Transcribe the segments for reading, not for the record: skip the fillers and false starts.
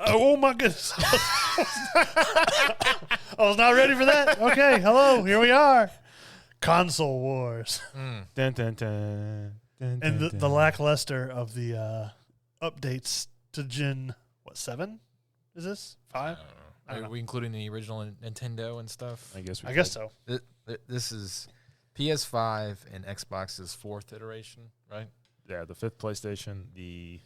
Oh my goodness! I was not ready for that. Okay, hello, here we are. Console wars, Dun, dun, dun, dun, and dun, the dun. lackluster of the updates to Gen 7? Is this 5? I don't Are know. we including the original Nintendo and stuff? I guess. I guess so. This is PS5 and Xbox's 4th iteration, right? Yeah, the 5th PlayStation, the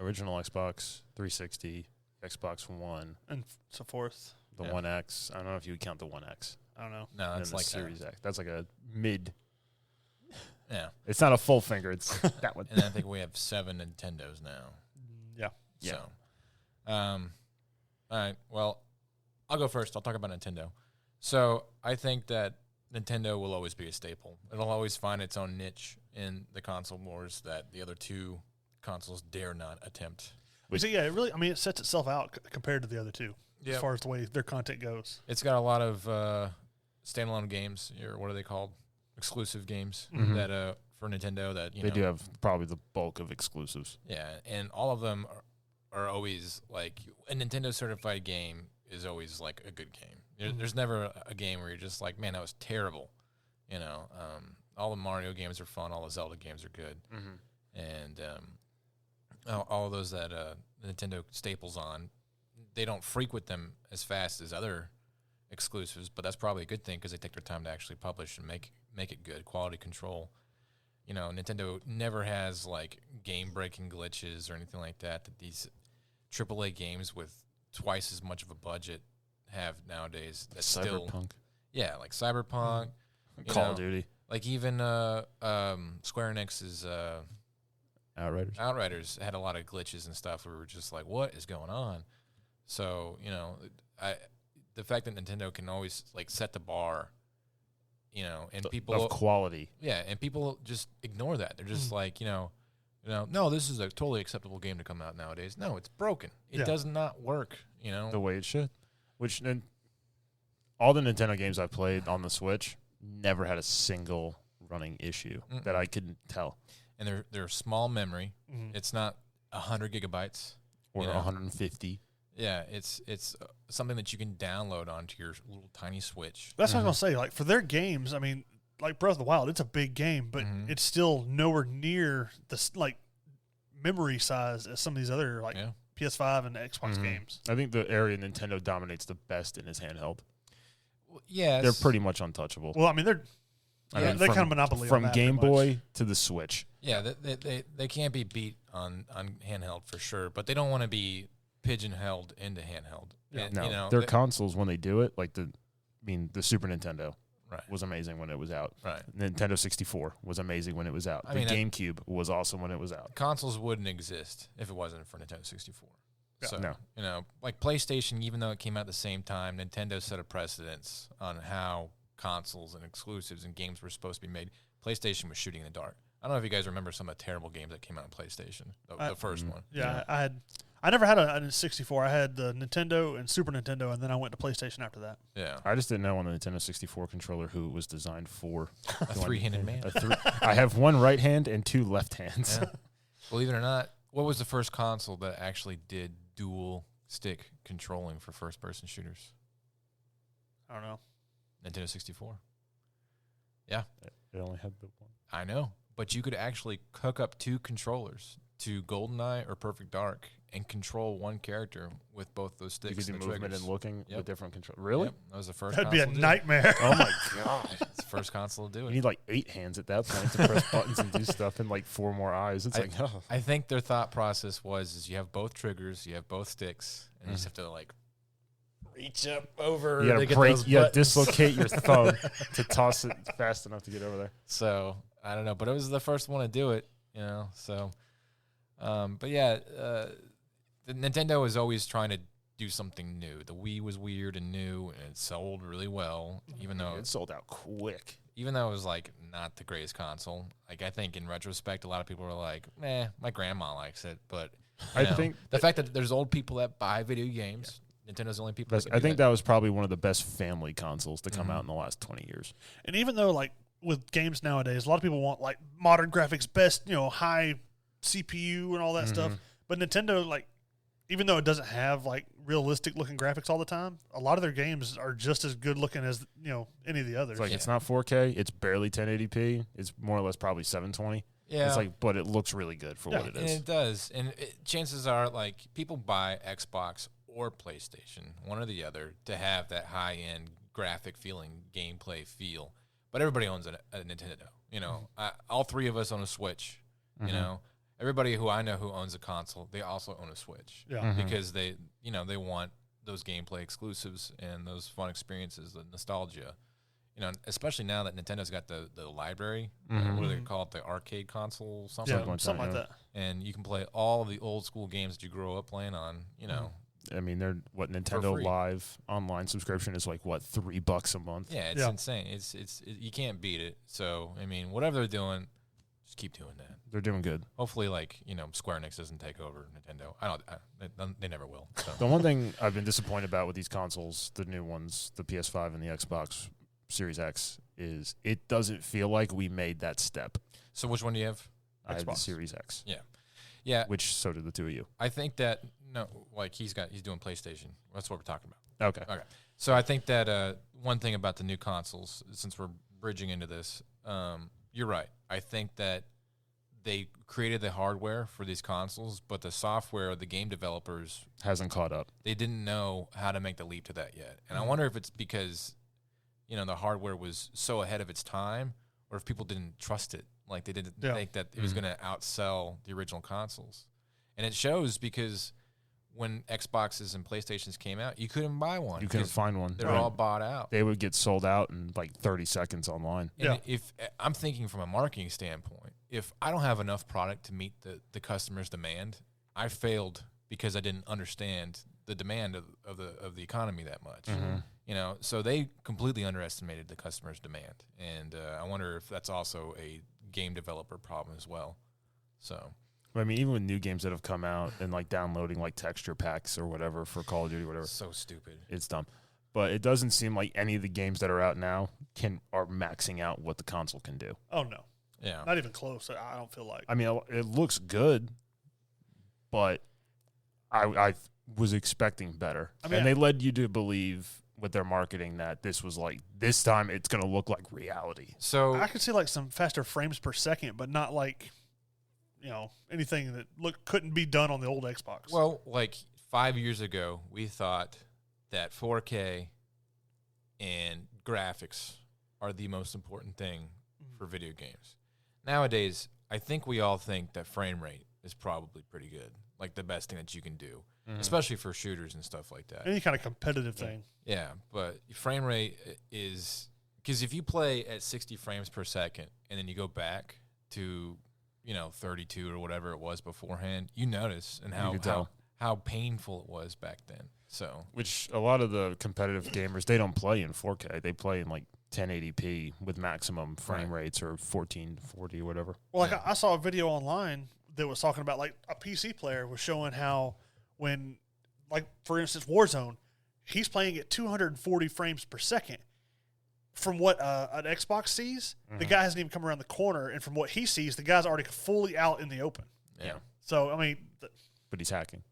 original Xbox 360, Xbox One, And so forth. the Yeah. One X. I don't know if you would count the One X. I don't know. No, And it's the like Series X. That's like a mid. Yeah, It's not a full finger. It's that one. and I think we have 7 Nintendos now. Yeah. Yeah. So, all right. Well, I'll go first. I'll talk about Nintendo. So I think that Nintendo will always be a staple. It'll always find its own niche in the console wars that the other two consoles dare not attempt. So yeah, it really. I mean, it sets itself out compared to the other two as Yep. far as the way their content goes. It's got a lot of standalone games, or what are they called? Exclusive games Mhm. that for Nintendo that They do have probably the bulk of exclusives. Yeah, and all of them are always like a Nintendo certified game is always like a good game. There's never a game where you're just like, man, that was terrible. You know, all the Mario games are fun. All the Zelda games are good. And all of those that Nintendo staples on, they don't frequent them as fast as other exclusives, but that's probably a good thing because they take their time to actually publish and make it good, quality control. You know, Nintendo never has like game-breaking glitches or anything like that these AAA games with twice as much of a budget have nowadays. That's still, Cyberpunk, yeah, like Cyberpunk, Call of Duty, like even Square Enix's Outriders. had a lot of glitches and stuff. We were just like, what is going on? So, you know, the fact that Nintendo can always like set the bar, you know, and people of quality. yeah, and people just ignore that. They're just like, no, this is a totally acceptable game to come out nowadays. No, it's broken. It Yeah. does not work, you know. The way it should. Which then, all the Nintendo games I've played on the Switch never had a single running issue that I couldn't tell, And they're small memory. Mhm. It's not 100 gigabytes. or You know. 150. Yeah, it's something that you can download onto your little tiny Switch. That's what I was gonna say. Like for their games, I mean, like Breath of the Wild, it's a big game, but it's still nowhere near the like memory size as some of these other like Yeah. PS5 and Xbox games. I think the area Nintendo dominates the best in is handheld. Well, yes. They're pretty much untouchable. Well, I mean, they're I they mean, kind from- of monopoly from on that Game pretty much. Boy to the Switch. Yeah, they can't be beat on handheld for sure, but they don't want to be pigeonholed into handheld. And, No, you know, their consoles when they do it, like the Super Nintendo right, was amazing when it was out. right. Nintendo 64 was amazing when it was out. I The mean, GameCube was awesome when it was out. Consoles wouldn't exist if it wasn't for Nintendo 64. Yeah. So, No. you know, like PlayStation, even though it came out at the same time, Nintendo set a precedence on how consoles and exclusives and games were supposed to be made. PlayStation was shooting in the dark. I don't know if you guys remember some of the terrible games that came out on PlayStation, the first one. Yeah, I never had a 64. I had the Nintendo and Super Nintendo, and then I went to PlayStation after that. Yeah. I just didn't know on the Nintendo 64 controller who it was designed for. A three-handed man. I have one right hand and two left hands. Yeah. Believe it or not, what was the first console that actually did dual stick controlling for first-person shooters? I don't know. Nintendo 64. It only had the one. I know, but you could actually hook up two controllers to GoldenEye or Perfect Dark and control one character with both those You sticks could do and the movement triggers. and looking Yep. with different control. Really? Yep, that was the first That'd be a console to do it. nightmare. Oh my god! It's the first console to do You it. need like 8 hands at that point to press buttons and do stuff, and like 4 more eyes. It's like, oh. I think their thought process is you have both triggers, you have both sticks, and you just have to like reach up over. You to gotta get break. those You gotta buttons. dislocate your thumb to toss it fast enough to get over there. So I don't know, but it was the first one to do it, you know. So, but yeah, the Nintendo is always trying to do something new. The Wii was weird and new, and it sold really well, even though It sold out quick. it was like not the greatest console. Like I think in retrospect, a lot of people were like, "Eh, my grandma likes it," but you I know, think the fact that there's old people that buy video games, Nintendo's the only people. That I think that was probably one of the best family consoles to come Mhm. out in the last 20 years. And even though like with games nowadays, a lot of people want like modern graphics, best high CPU and all that stuff. But Nintendo, like even though it doesn't have like realistic looking graphics all the time, a lot of their games are just as good looking as any of the others. It's like it's not 4K. It's barely 1080p. It's more or less probably 720. Yeah. It's like, but it looks really good for what it And is. it does. And chances are, like, people buy Xbox or PlayStation, one or the other, to have that high-end graphic feeling, gameplay feel. But everybody owns a Nintendo. All three of us own a Switch. Everybody who I know who owns a console, they also own a Switch. Yeah. Because they want those gameplay exclusives and those fun experiences, the nostalgia. Especially now that Nintendo's got the library, what do they call it, the arcade console, something like that. And you can play all of the old school games that you grew up playing on. I mean, Nintendo Live online subscription is like what, $3 a month? Yeah, it's insane. It's you can't beat it. So I mean, whatever they're doing, just keep doing that. They're doing good. Hopefully, Square Enix doesn't take over Nintendo. They never will. So. The one thing I've been disappointed about with these consoles, the new ones, the PS5 and the Xbox Series X, is it doesn't feel like we made that step. So which one do you have? I have the Series X. Yeah. Which so did the two of you. I think that he's doing PlayStation. That's what we're talking about. Okay. So I think that one thing about the new consoles, since we're bridging into this, you're right. I think that they created the hardware for these consoles, but the software, the game developers hasn't caught up. They didn't know how to make the leap to that yet. And I wonder if it's because the hardware was so ahead of its time, or if people didn't trust it. Like they didn't think that it was going to outsell the original consoles. And it shows because when Xboxes and PlayStations came out, you couldn't buy one. You couldn't find one. They were all bought out. They would get sold out in like 30 seconds online. And if I'm thinking from a marketing standpoint, if I don't have enough product to meet the customer's demand, I failed because I didn't understand the demand of the economy that much. So they completely underestimated the customer's demand, and I wonder if that's also a game developer problem as well. So, I mean, even with new games that have come out and like downloading like texture packs or whatever for Call of Duty, or whatever, so stupid. It's dumb. But it doesn't seem like any of the games that are out now are maxing out what the console can do. Oh no, yeah, not even close. I don't feel like. I mean, it looks good, but I was expecting better. I mean, and they led you to believe with their marketing that this was like, this time it's going to look like reality. So I could see like some faster frames per second, but not like, anything that couldn't be done on the old Xbox. Well, like 5 years ago, we thought that 4K and graphics are the most important thing for video games. Nowadays, I think we all think that frame rate is probably pretty good, like the best thing that you can do, especially for shooters and stuff like that. Any kind of competitive thing. Yeah, but frame rate is – because if you play at 60 frames per second and then you go back to, 32 or whatever it was beforehand, you notice and how painful it was back then. So, which a lot of the competitive gamers, they don't play in 4K. They play in like 1080p with maximum frame rates or 1440 or whatever. Well, I saw a video online that was talking about like a PC player was showing how when, like, for instance, Warzone, he's playing at 240 frames per second. From what an Xbox sees, the guy hasn't even come around the corner, and from what he sees, the guy's already fully out in the open. Yeah. So, I mean... but he's hacking.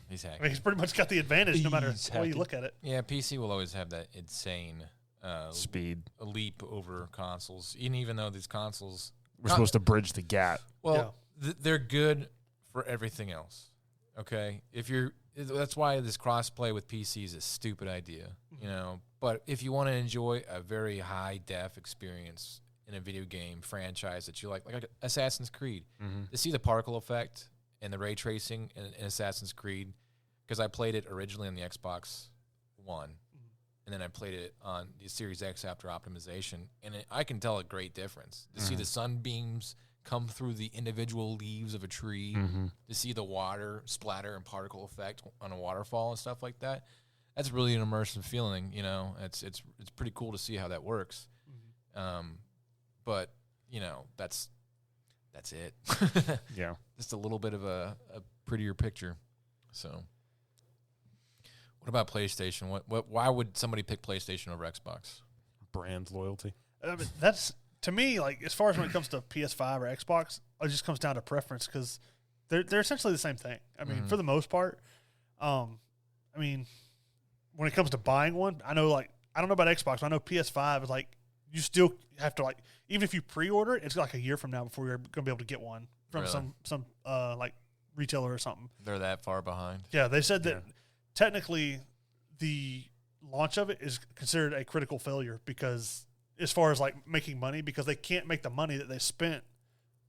He's hacking. I mean, he's pretty much got the advantage no matter how you look at it. Yeah, PC will always have that insane speed, a leap over consoles. Even though these consoles... We're supposed to bridge the gap. Well, they're good for everything else. Okay? That's why this cross-play with PC is a stupid idea, But if you want to enjoy a very high-def experience in a video game franchise that you like Assassin's Creed, to see the particle effect and the ray tracing in Assassin's Creed, because I played it originally on the Xbox One, and then I played it on the Series X after optimization, and I can tell a great difference. To see the sunbeams come through the individual leaves of a tree, to see the water splatter and particle effect on a waterfall and stuff like that. That's really an immersive feeling, It's pretty cool to see how that works. But that's it. Yeah, just a little bit of a prettier picture. So, what about PlayStation? Why would somebody pick PlayStation over Xbox? Brand loyalty. I mean, that's, to me, like, as far as when it comes to PS5 or Xbox, it just comes down to preference because they're essentially the same thing. I mean, for the most part. I mean, when it comes to buying one, I know I don't know about Xbox. But I know PS5 is like you still have to even if you pre-order it, it's like a year from now before you're gonna be able to get one from some like retailer or something. They're that far behind. Yeah, they said that technically the launch of it is considered a critical failure because as far as like making money, because they can't make the money that they spent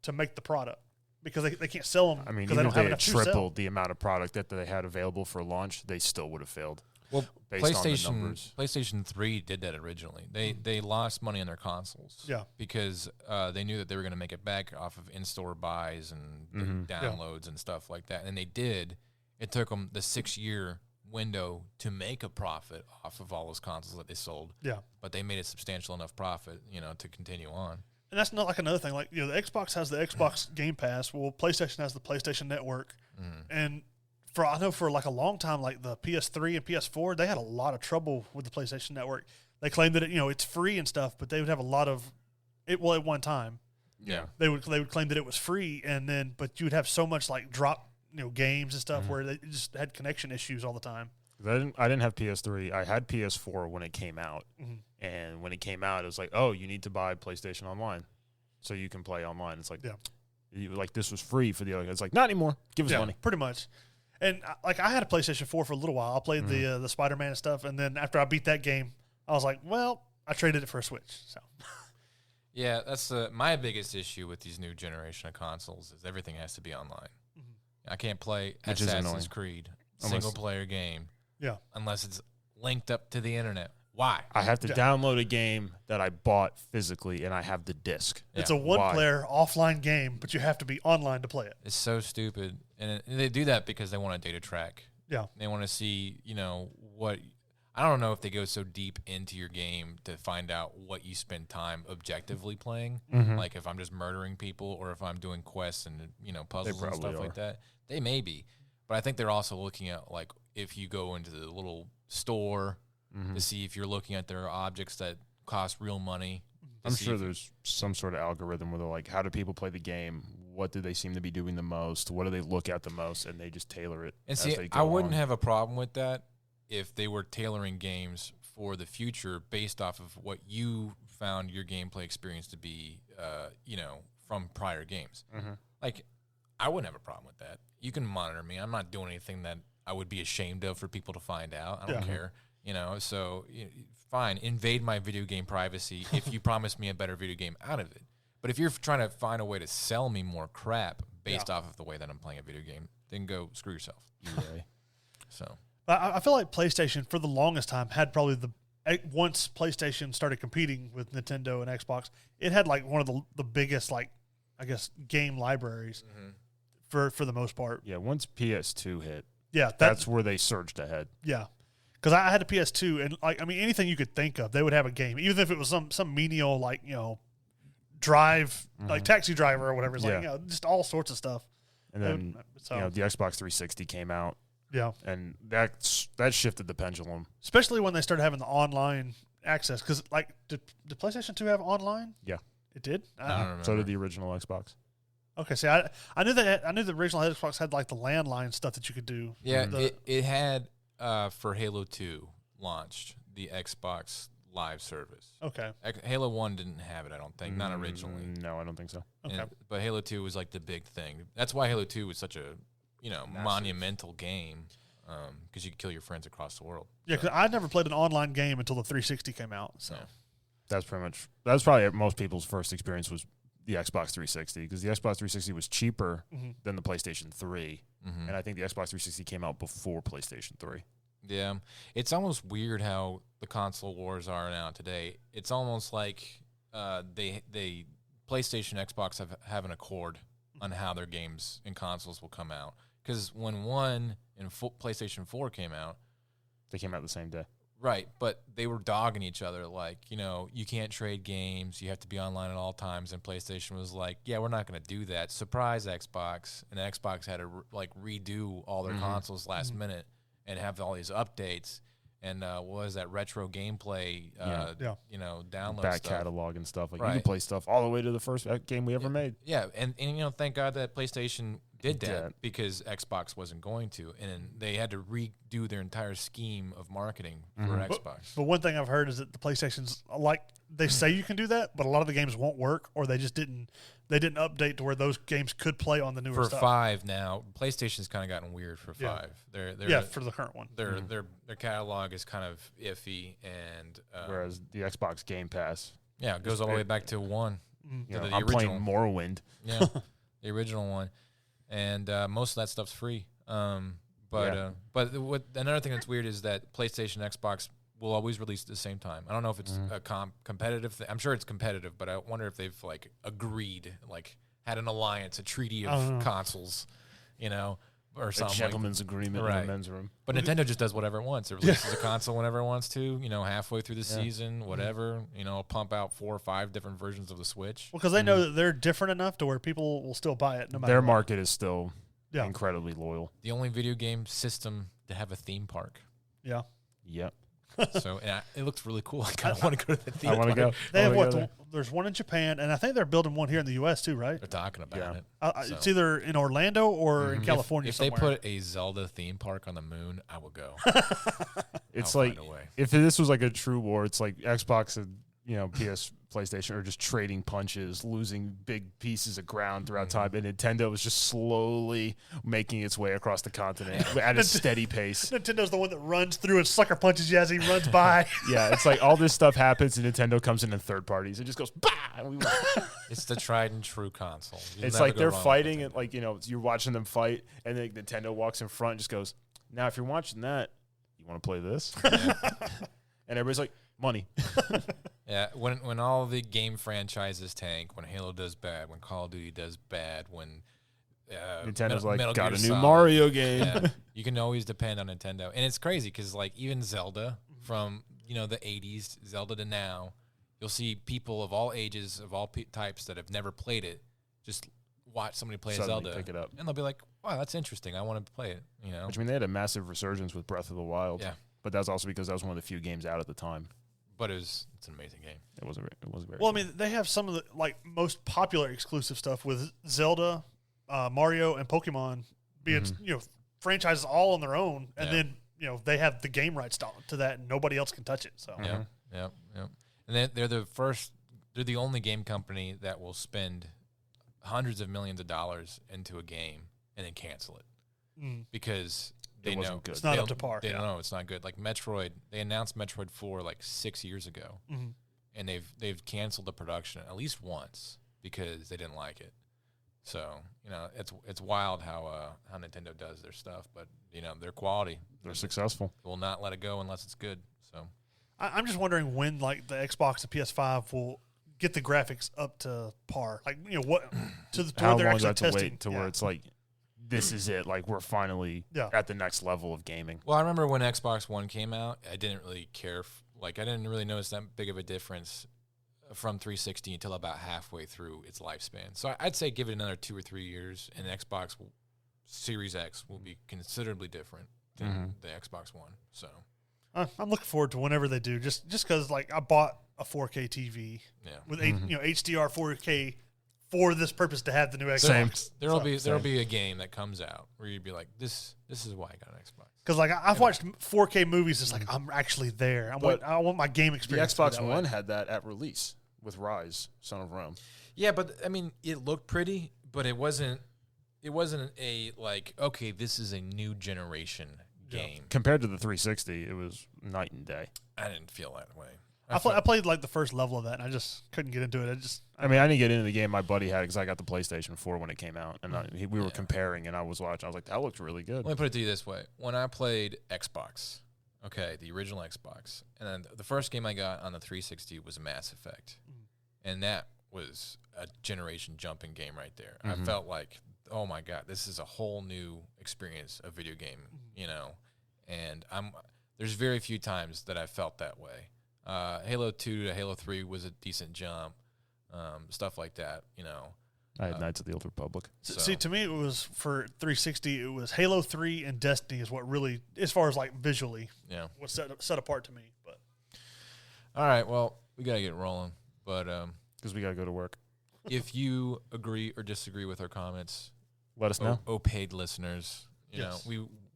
to make the product because they can't sell them. I mean, even even they if don't they have had enough tripled the amount of product that they had available for launch, they still would have failed. Well, based on the numbers. PlayStation 3 did that originally. They lost money on their consoles. Yeah. Because they knew that they were going to make it back off of in-store buys and downloads and stuff like that. And they did. It took them the 6-year window to make a profit off of all those consoles that they sold. Yeah. But they made a substantial enough profit, to continue on. And that's not like another thing. Like, the Xbox has the Xbox Game Pass. Well, PlayStation has the PlayStation Network. And I know for like a long time, like the PS3 and PS4, they had a lot of trouble with the PlayStation Network. They claimed that it's free and stuff, but they would have a lot of it. Well, at one time, they would claim that it was free, but you would have so much like drop games and stuff where they just had connection issues all the time. I didn't have PS3. I had PS4 when it came out, and when it came out, it was like, oh, you need to buy PlayStation Online so you can play online. It's like, this was free for the other. It's like, not anymore. Give us money. Pretty much. And I had a PlayStation 4 for a little while. I played the Spider-Man and stuff, and then after I beat that game, I was like, well, I traded it for a Switch. So, yeah, that's my biggest issue with these new generation of consoles is everything has to be online. I can't play Assassin's Creed single-player game unless it's linked up to the internet. Why? I have to download a game that I bought physically, and I have the disc. It's a one-player offline game, but you have to be online to play it. It's so stupid. And they do that because they want to data track. Yeah. They want to see, what – I don't know if they go so deep into your game to find out what you spend time objectively playing, like if I'm just murdering people or if I'm doing quests and, puzzles and stuff like that. They may be. But I think they're also looking at, like, if you go into the little store – to see if you're looking at their objects that cost real money. I'm sure there's some sort of algorithm where they're like, how do people play the game? What do they seem to be doing the most? What do they look at the most? And they just tailor it. And see, I wouldn't have a problem with that if they were tailoring games for the future based off of what you found your gameplay experience to be, from prior games. Like, I wouldn't have a problem with that. You can monitor me. I'm not doing anything that I would be ashamed of for people to find out. I don't care. So fine, invade my video game privacy if you promise me a better video game out of it. But if you're trying to find a way to sell me more crap based off of the way that I'm playing a video game, then go screw yourself. So I feel like PlayStation for the longest time had probably once PlayStation started competing with Nintendo and Xbox, it had like one of the biggest game libraries for the most part. Yeah, once PS2 hit, that's where they surged ahead. Yeah. Because I had a PS2, and anything you could think of, they would have a game, even if it was some menial drive, like Taxi Driver or whatever. It's just all sorts of stuff. And then the Xbox 360 came out. Yeah, and that shifted the pendulum, especially when they started having the online access. Because did PlayStation 2 have online? Yeah, it did. I don't remember. So did the original Xbox. Okay, see, I knew the original Xbox had like the landline stuff that you could do. Yeah, it had. For Halo 2 launched the Xbox Live service. Okay. Halo 1 didn't have it, I don't think. Not originally. No, I don't think so. Okay. But Halo 2 was like the big thing. That's why Halo 2 was such a, monumental game because you could kill your friends across the world. Yeah, because I never played an online game until the 360 came out. So that's probably most people's first experience was the Xbox 360 because the Xbox 360 was cheaper than the PlayStation 3. And I think the Xbox 360 came out before PlayStation 3. Yeah. It's almost weird how the console wars are now today. It's almost like they PlayStation, Xbox have an accord on how their games and consoles will come out. Because when 1 and PlayStation 4 came out, they came out the same day. Right, but they were dogging each other like, you can't trade games. You have to be online at all times. And PlayStation was like, yeah, we're not going to do that. Surprise Xbox. And Xbox had to redo all their consoles last minute and have all these updates. and what was that retro gameplay? Download back stuff. catalog and stuff. Like Right. you can play stuff all the way to the first game we ever made. Yeah, and thank God that PlayStation did that because Xbox wasn't going to, and they had to redo their entire scheme of marketing for Xbox. But one thing I've heard is that the PlayStation's like they say you can do that, but a lot of the games won't work, or they just didn't update to where those games could play on the newer For stuff. 5 now, PlayStation's kind of gotten weird for 5. Yeah. For the current one, their catalog is kind of iffy, and whereas the Xbox Game Pass, it goes all the way back to 1. I'm playing Morrowind. Yeah, the original one, and most of that stuff's free. But what another thing that's weird is that PlayStation, Xbox will always release at the same time. I don't know if it's a competitive thing. I'm sure it's competitive, but I wonder if they've like agreed, like had an alliance, a treaty of consoles, or A something. gentleman's agreement in the men's room. But Nintendo just does whatever it wants. It releases a console whenever it wants to, halfway through the season, whatever. Pump out 4 or 5 different versions of the Switch. Well, because they know that they're different enough to where people will still buy it no matter Their what. market is still incredibly loyal. The only video game system to have a theme park. Yeah. Yep. So it looks really cool. I kind of want to go to the theme I park. want to go. They have what? There's one in Japan, and I think they're building one here in the U.S. too, right? They're talking about it. It's either in Orlando or in California If somewhere. they put a Zelda theme park on the moon, I will go. It's I'll like find a way. if this was like a true war, it's like Xbox and PlayStation are just trading punches, losing big pieces of ground throughout time, and Nintendo is just slowly making its way across the continent at a steady pace. Nintendo's the one that runs through and sucker punches you as he runs by. Yeah, it's like all this stuff happens, and Nintendo comes in third parties. It just goes, bah! And we win. It's the tried and true console. You'll It's never like go they're wrong with fighting, Nintendo. and like you're watching them fight, and then Nintendo walks in front and just goes, "Now, if you're watching that, you want to play this?" And everybody's like, "Money." Yeah, when all the game franchises tank, when Halo does bad, when Call of Duty does bad, when Nintendo's like, Metal got Gear a new Solid, Mario game. yeah, you can always depend on Nintendo, and it's crazy because like even Zelda from the 80s, Zelda to now, you'll see people of all ages, of all types that have never played it, just watch somebody play Suddenly Zelda, pick it up. and they'll be like, "Wow, that's interesting. I want to play it." Which I mean, they had a massive resurgence with Breath of the Wild. Yeah. But that's also because that was one of the few games out at the time. But it's an amazing game. It was very. Well, I mean, they have some of the most popular exclusive stuff with Zelda, Mario, and Pokemon being franchises all on their own, and then they have the game rights to that, and nobody else can touch it. So Yeah. And they're the only game company that will spend hundreds of millions of dollars into a game and then cancel it because they know wasn't good. It's not up to par. They don't know it's not good. Like Metroid, they announced Metroid 4 like 6 years ago, and they've canceled the production at least once because they didn't like it. So it's wild how Nintendo does their stuff, but their quality, They're successful. will not let it go unless it's good. So I'm just wondering when the Xbox and PS5 will get the graphics up to par. Like what to How where they're long actually does that to testing wait to where it's like, this is it? Like we're finally at the next level of gaming. Well, I remember when Xbox One came out, I didn't really care. I didn't really notice that big of a difference from 360 until about halfway through its lifespan. So I'd say give it another 2 or 3 years, and Xbox Series X will be considerably different than the Xbox One. So I'm looking forward to whenever they do. Just because I bought a 4K TV with HDR 4K for this purpose to have the new Xbox. There'll be a game that comes out where you'd be like, this is why I got an Xbox. Because I've watched 4K movies, it's like I'm actually there. I want my game The experience. Xbox One had that at release with Rise, Son of Rome. Yeah, but I mean, it looked pretty, but it wasn't a okay, this is a new generation game. Compared to the 360, it was night and day. I didn't feel that way. I played the first level of that, and I just couldn't get into it. I didn't get into the game my buddy had because I got the PlayStation 4 when it came out, and we were comparing, and I was watching. I was like, that looks really good. Let me put it to you this way: when I played Xbox, the original Xbox, and then the first game I got on the 360 was Mass Effect, and that was a generation jumping game right there. I felt like, oh my god, this is a whole new experience of video game, and there's very few times that I felt that way. Halo 2 to Halo 3 was a decent jump, stuff like that, I had Knights of the Old Republic. See, to me, it was for 360. It was Halo 3 and Destiny is what really, as far as like visually, what's set apart to me. But all right, well, we gotta get rolling, but because we gotta go to work. If you agree or disagree with our comments, let us know. Paid listeners, you know,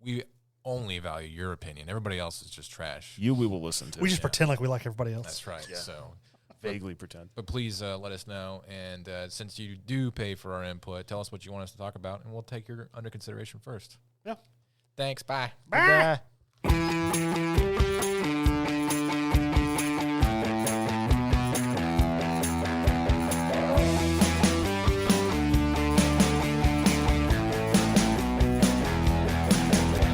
we only value your opinion. Everybody else is just trash. We will listen to. We just pretend like we like everybody else. That's right. Yeah. So vaguely pretend. But please let us know. And since you do pay for our input, tell us what you want us to talk about, and we'll take your under consideration first. Yeah. Thanks. Bye. Bye.